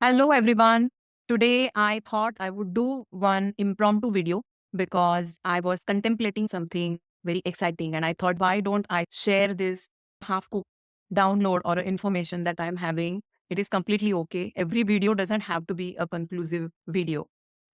Hello everyone. Today I thought I would do one impromptu video because I was contemplating something very exciting and I thought why don't I share this half cooked download or information that I'm having. It is completely okay. Every video doesn't have to be a conclusive video.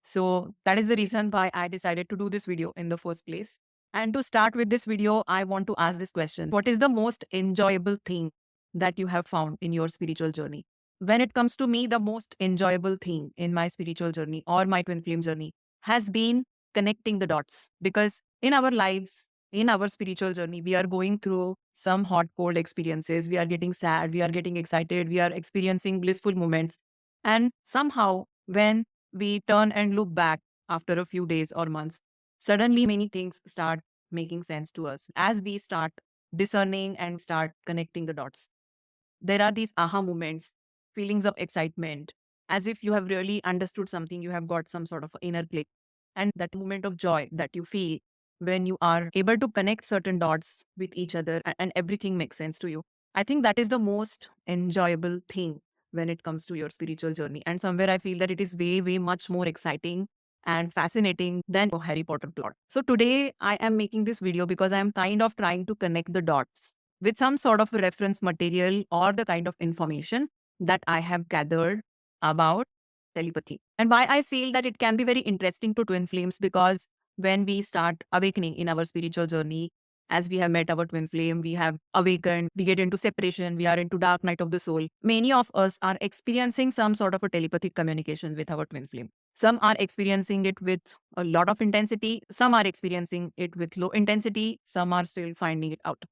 So that is the reason why I decided to do this video in the first place. And to start with this video, I want to ask this question. What is the most enjoyable thing that you have found in your spiritual journey? When it comes to me, the most enjoyable thing in my spiritual journey or my twin flame journey has been connecting the dots. Because in our lives, in our spiritual journey, we are going through some hot, cold experiences. We are getting sad, we are getting excited, we are experiencing blissful moments. And somehow, when we turn and look back after a few days or months, suddenly many things start making sense to us as we start discerning and start connecting the dots. There are these aha moments, feelings of excitement, as if you have really understood something, you have got some sort of inner click. And that moment of joy that you feel when you are able to connect certain dots with each other and everything makes sense to you. I think that is the most enjoyable thing when it comes to your spiritual journey. And somewhere I feel that it is way, way much more exciting and fascinating than a Harry Potter plot. So today I am making this video because I am kind of trying to connect the dots with some sort of reference material or the kind of information that I have gathered about telepathy. And why I feel that it can be very interesting to twin flames because when we start awakening in our spiritual journey, as we have met our twin flame, we have awakened, we get into separation, we are into dark night of the soul. Many of us are experiencing some sort of a telepathic communication with our twin flame. Some are experiencing it with a lot of intensity. Some are experiencing it with low intensity. Some are still finding it out.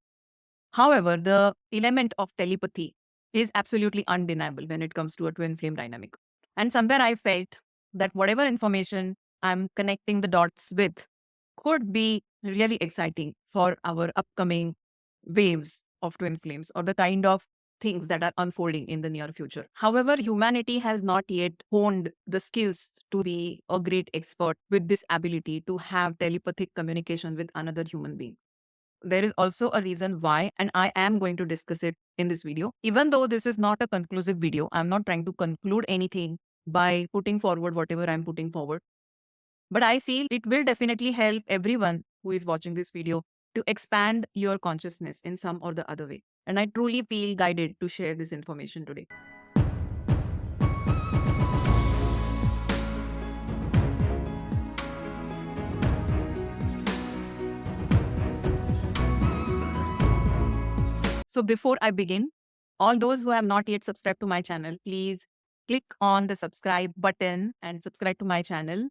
However, the element of telepathy is absolutely undeniable when it comes to a twin flame dynamic. And somewhere I felt that whatever information I'm connecting the dots with could be really exciting for our upcoming waves of twin flames or the kind of things that are unfolding in the near future. However, humanity has not yet honed the skills to be a great expert with this ability to have telepathic communication with another human being. There is also a reason why, and I am going to discuss it in this video. Even though this is not a conclusive video, I'm not trying to conclude anything by putting forward whatever I'm putting forward. But I feel it will definitely help everyone who is watching this video to expand your consciousness in some or the other way. And I truly feel guided to share this information today. So before I begin, all those who have not yet subscribed to my channel, please click on the subscribe button and subscribe to my channel.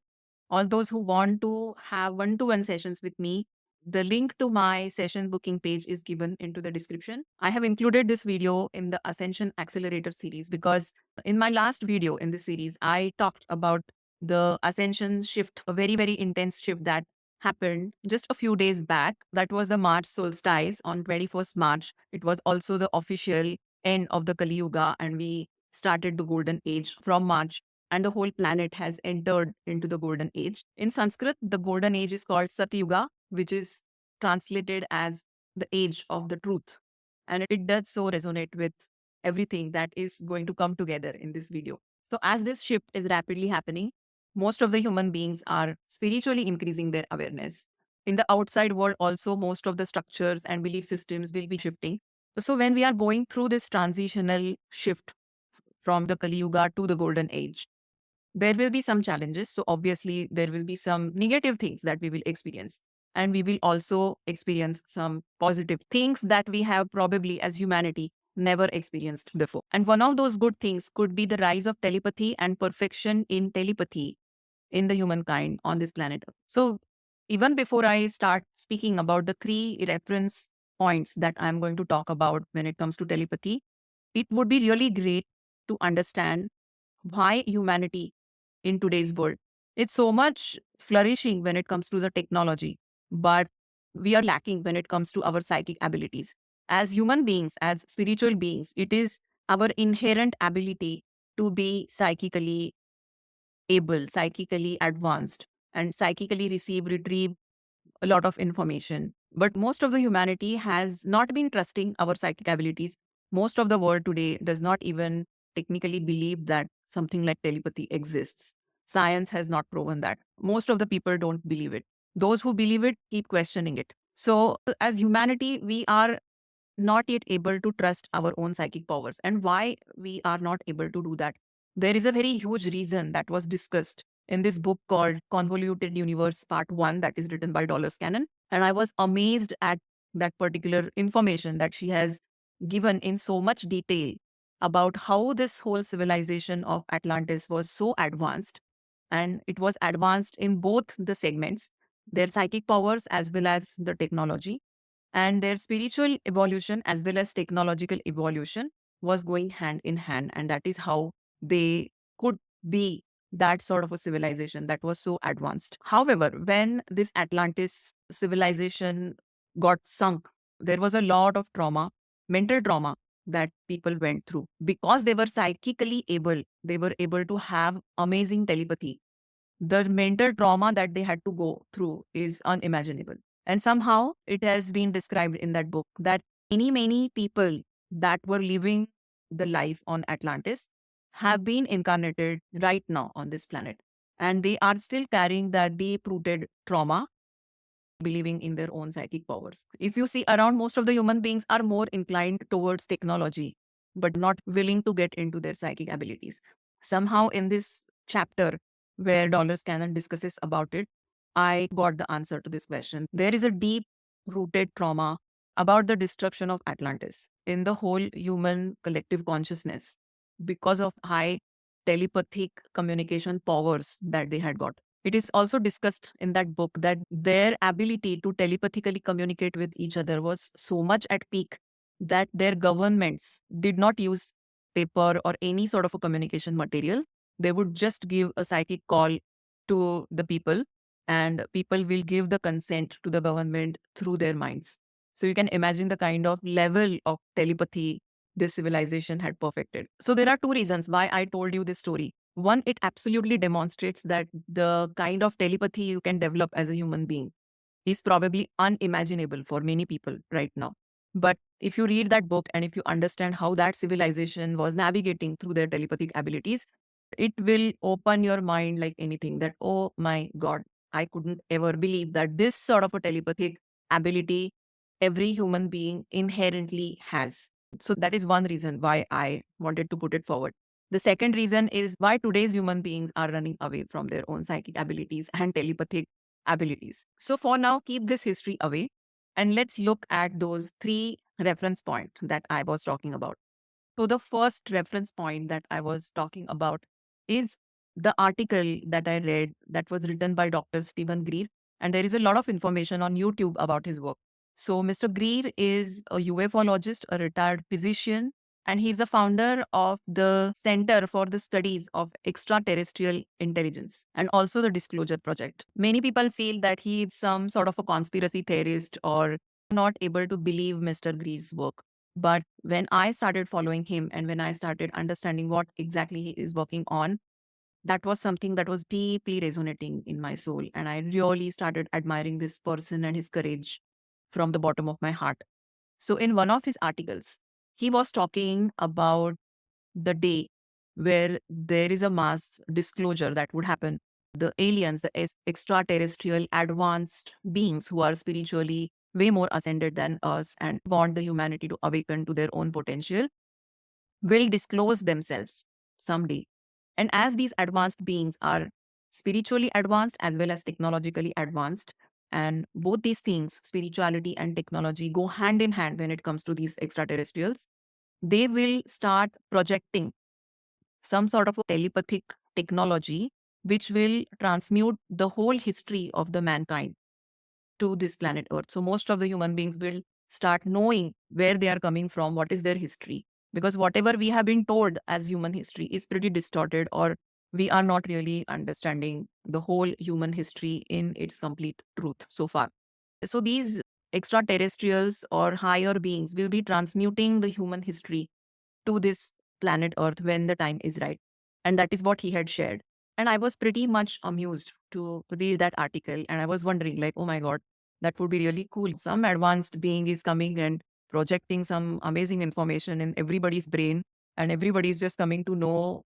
All those who want to have one-to-one sessions with me, the link to my session booking page is given into the description. I have included this video in the Ascension Accelerator series because in my last video in this series, I talked about the Ascension shift, a very, very intense shift that happened just a few days back. That was the March solstice on 21st March. It was also the official end of the Kali Yuga, and we started the golden age from March, and the whole planet has entered into the golden age. In Sanskrit, the golden age is called Satyuga, which is translated as the age of the truth. And it does so resonate with everything that is going to come together in this video. So as this shift is rapidly happening, most of the human beings are spiritually increasing their awareness. In the outside world, also, most of the structures and belief systems will be shifting. So, when we are going through this transitional shift from the Kali Yuga to the Golden Age, there will be some challenges. So, obviously, there will be some negative things that we will experience. And we will also experience some positive things that we have probably as humanity never experienced before. And one of those good things could be the rise of telepathy and perfection in telepathy in the humankind on this planet. So even before I start speaking about the three reference points that I'm going to talk about when it comes to telepathy, it would be really great to understand why humanity in today's world, it's so much flourishing when it comes to the technology, but we are lacking when it comes to our psychic abilities. As human beings, as spiritual beings, it is our inherent ability to be psychically able, psychically advanced, and psychically retrieve a lot of information. But most of the humanity has not been trusting our psychic abilities. Most of the world today does not even technically believe that something like telepathy exists. Science has not proven that. Most of the people don't believe it. Those who believe it keep questioning it. So, as humanity, we are not yet able to trust our own psychic powers. And why we are not able to do that? There is a very huge reason that was discussed in this book called Convoluted Universe Part 1, that is written by Dolores Cannon. And I was amazed at that particular information that she has given in so much detail about how this whole civilization of Atlantis was so advanced. And it was advanced in both the segments, their psychic powers as well as the technology, and their spiritual evolution as well as technological evolution was going hand in hand. And that is how they could be that sort of a civilization that was so advanced. However, when this Atlantis civilization got sunk, there was a lot of trauma, mental trauma, that people went through because they were psychically able. They were able to have amazing telepathy. The mental trauma that they had to go through is unimaginable. And somehow it has been described in that book that many people that were living the life on Atlantis have been incarnated right now on this planet. And they are still carrying that deep rooted trauma, believing in their own psychic powers. If you see around, most of the human beings are more inclined towards technology, but not willing to get into their psychic abilities. Somehow, in this chapter where Dollars Cannon discusses about it, I got the answer to this question. There is a deep rooted trauma about the destruction of Atlantis in the whole human collective consciousness because of high telepathic communication powers that they had got. It is also discussed in that book that their ability to telepathically communicate with each other was so much at peak that their governments did not use paper or any sort of a communication material. They would just give a psychic call to the people, and people will give the consent to the government through their minds. So you can imagine the kind of level of telepathy this civilization had perfected. So there are two reasons why I told you this story. One, it absolutely demonstrates that the kind of telepathy you can develop as a human being is probably unimaginable for many people right now. But if you read that book and if you understand how that civilization was navigating through their telepathic abilities, it will open your mind like anything that, oh my God, I couldn't ever believe that this sort of a telepathic ability every human being inherently has. So that is one reason why I wanted to put it forward. The second reason is why today's human beings are running away from their own psychic abilities and telepathic abilities. So for now, keep this history away and let's look at those three reference points that I was talking about. So the first reference point that I was talking about is the article that I read that was written by Dr. Stephen Greer. And there is a lot of information on YouTube about his work. So Mr. Greer is a ufologist, a retired physician, and he's the founder of the Center for the Studies of Extraterrestrial Intelligence and also the Disclosure Project. Many people feel that he is some sort of a conspiracy theorist or not able to believe Mr. Greer's work. But when I started following him and when I started understanding what exactly he is working on, that was something that was deeply resonating in my soul. And I really started admiring this person and his courage from the bottom of my heart. So, in one of his articles, he was talking about the day where there is a mass disclosure that would happen. The aliens, the extraterrestrial advanced beings who are spiritually way more ascended than us and want the humanity to awaken to their own potential, will disclose themselves someday. And as these advanced beings are spiritually advanced as well as technologically advanced, and both these things, spirituality and technology, go hand in hand when it comes to these extraterrestrials, they will start projecting some sort of a telepathic technology which will transmute the whole history of the mankind to this planet Earth. So most of the human beings will start knowing where they are coming from, what is their history. Because whatever we have been told as human history is pretty distorted, or we are not really understanding the whole human history in its complete truth so far. So these extraterrestrials or higher beings will be transmuting the human history to this planet Earth when the time is right. And that is what he had shared. And I was pretty much amused to read that article. And I was wondering, like, oh my God, that would be really cool. Some advanced being is coming and projecting some amazing information in everybody's brain, and everybody's just coming to know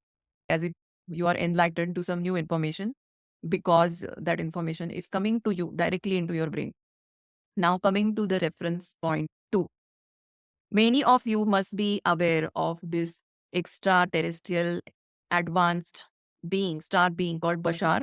as if you are enlightened to some new information because that information is coming to you directly into your brain. Now, coming to the reference point two, many of you must be aware of this extraterrestrial advanced being, star being called Bashar,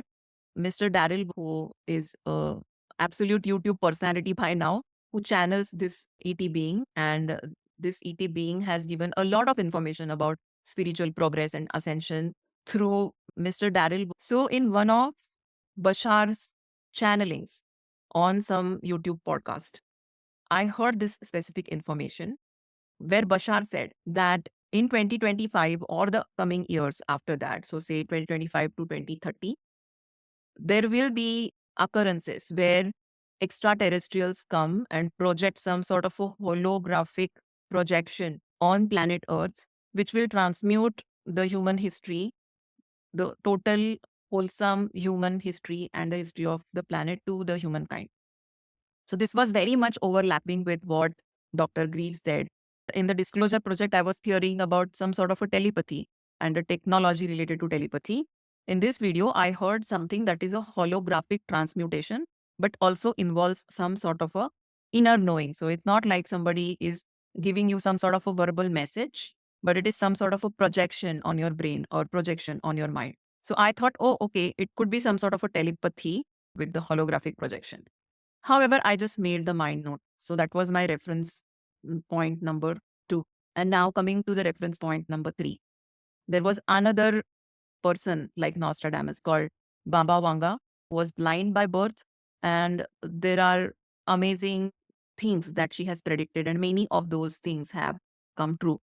Mr. Daryl, who is a absolute YouTube personality by now, who channels this ET being, and this ET being has given a lot of information about spiritual progress and ascension through Mr. Daryl. So, in one of Bashar's channelings on some YouTube podcast, I heard this specific information where Bashar said that in 2025 or the coming years after that, so say 2025 to 2030, there will be occurrences where extraterrestrials come and project some sort of a holographic projection on planet Earth, which will transmute the human history, the total wholesome human history and the history of the planet to the humankind. So this was very much overlapping with what Dr. Greer said. In the disclosure project, I was hearing about some sort of a telepathy and a technology related to telepathy. In this video, I heard something that is a holographic transmutation, but also involves some sort of a inner knowing. So it's not like somebody is giving you some sort of a verbal message, but it is some sort of a projection on your brain or projection on your mind. So I thought, oh, okay, it could be some sort of a telepathy with the holographic projection. However, I just made the mind note. So that was my reference point number two. And now coming to the reference point number three, there was another person like Nostradamus called Baba Wanga, who was blind by birth. And there are amazing things that she has predicted, and many of those things have come true.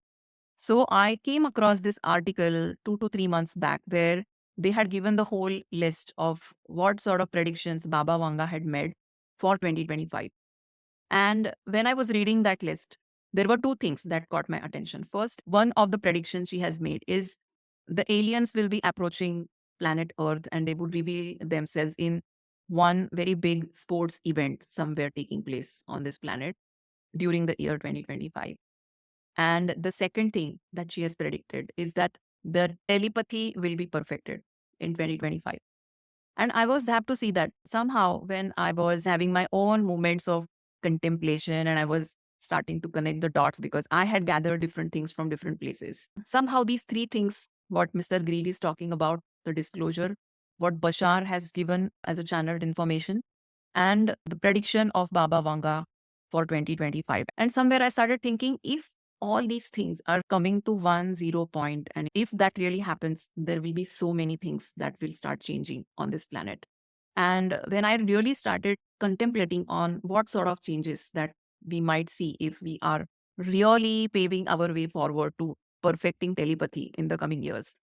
So I came across this article 2 to 3 months back where they had given the whole list of what sort of predictions Baba Wanga had made for 2025. And when I was reading that list, there were two things that caught my attention. First, one of the predictions she has made is the aliens will be approaching planet Earth and they would reveal themselves in one very big sports event somewhere taking place on this planet during the year 2025. And the second thing that she has predicted is that the telepathy will be perfected in 2025. And I was happy to see that somehow when I was having my own moments of contemplation and I was starting to connect the dots because I had gathered different things from different places. Somehow these three things, what Mr. Greer is talking about, the disclosure, what Bashar has given as a channeled information, and the prediction of Baba Wanga for 2025. And somewhere I started thinking, if all these things are coming to 1 0 point, and if that really happens, there will be so many things that will start changing on this planet. And when I really started contemplating on what sort of changes that we might see if we are really paving our way forward to perfecting telepathy in the coming years.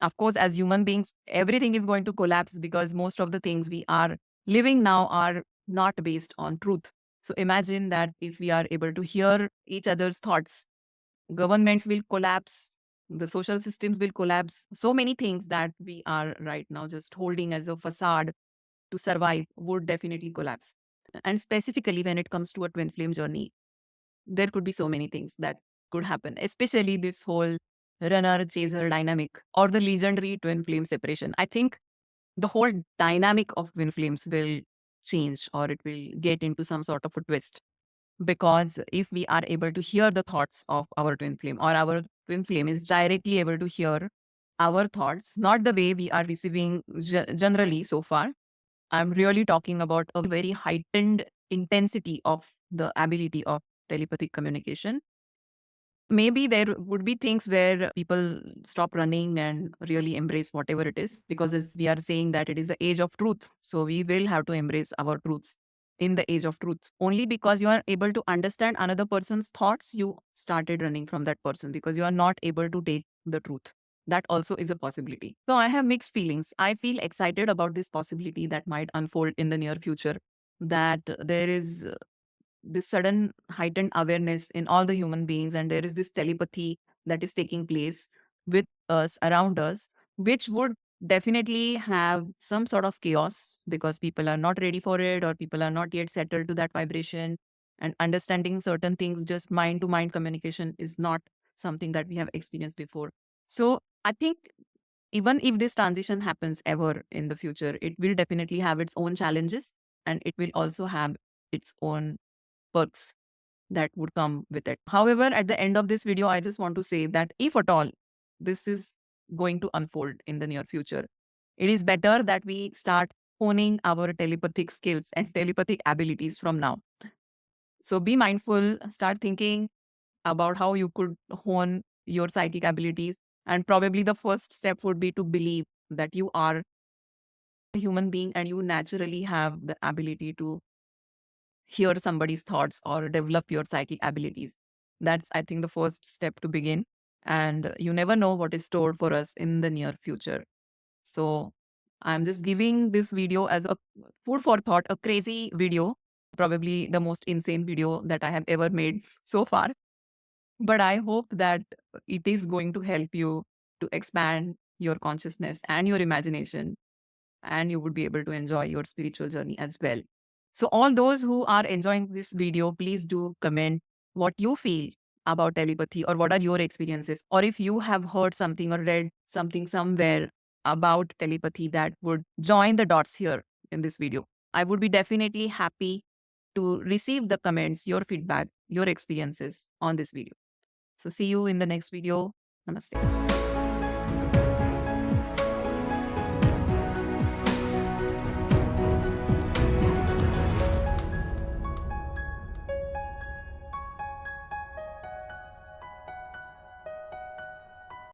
Of course, as human beings, everything is going to collapse because most of the things we are living now are not based on truth. So imagine that if we are able to hear each other's thoughts, governments will collapse, the social systems will collapse. So many things that we are right now just holding as a facade to survive would definitely collapse. And specifically when it comes to a twin flame journey, there could be so many things that could happen, especially this whole runner chaser dynamic or the legendary twin flame separation. I think the whole dynamic of twin flames will change or it will get into some sort of a twist. Because if we are able to hear the thoughts of our twin flame, or our twin flame is directly able to hear our thoughts, not the way we are receiving generally so far. I'm really talking about a very heightened intensity of the ability of telepathic communication. Maybe there would be things where people stop running and really embrace whatever it is, because as we are saying that it is the age of truth. So we will have to embrace our truths in the age of truth. Only because you are able to understand another person's thoughts, you started running from that person because you are not able to take the truth. That also is a possibility. So I have mixed feelings. I feel excited about this possibility that might unfold in the near future, that there is this sudden heightened awareness in all the human beings, and there is this telepathy that is taking place with us, around us, which would definitely have some sort of chaos because people are not ready for it or people are not yet settled to that vibration. And understanding certain things, just mind to mind communication, is not something that we have experienced before. So I think even if this transition happens ever in the future, it will definitely have its own challenges, and it will also have its own perks that would come with it. However, at the end of this video, I just want to say that if at all this is going to unfold in the near future, it is better that we start honing our telepathic skills and telepathic abilities from now. So be mindful, start thinking about how you could hone your psychic abilities. And probably the first step would be to believe that you are a human being and you naturally have the ability to hear somebody's thoughts or develop your psychic abilities. That's, I think, the first step to begin. And you never know what is stored for us in the near future. So I'm just giving this video as a food for thought, a crazy video, probably the most insane video that I have ever made so far. But I hope that it is going to help you to expand your consciousness and your imagination, and you would be able to enjoy your spiritual journey as well. So, all those who are enjoying this video, please do comment what you feel about telepathy or what are your experiences. Or if you have heard something or read something somewhere about telepathy that would join the dots here in this video, I would be definitely happy to receive the comments, your feedback, your experiences on this video. So, see you in the next video. Namaste.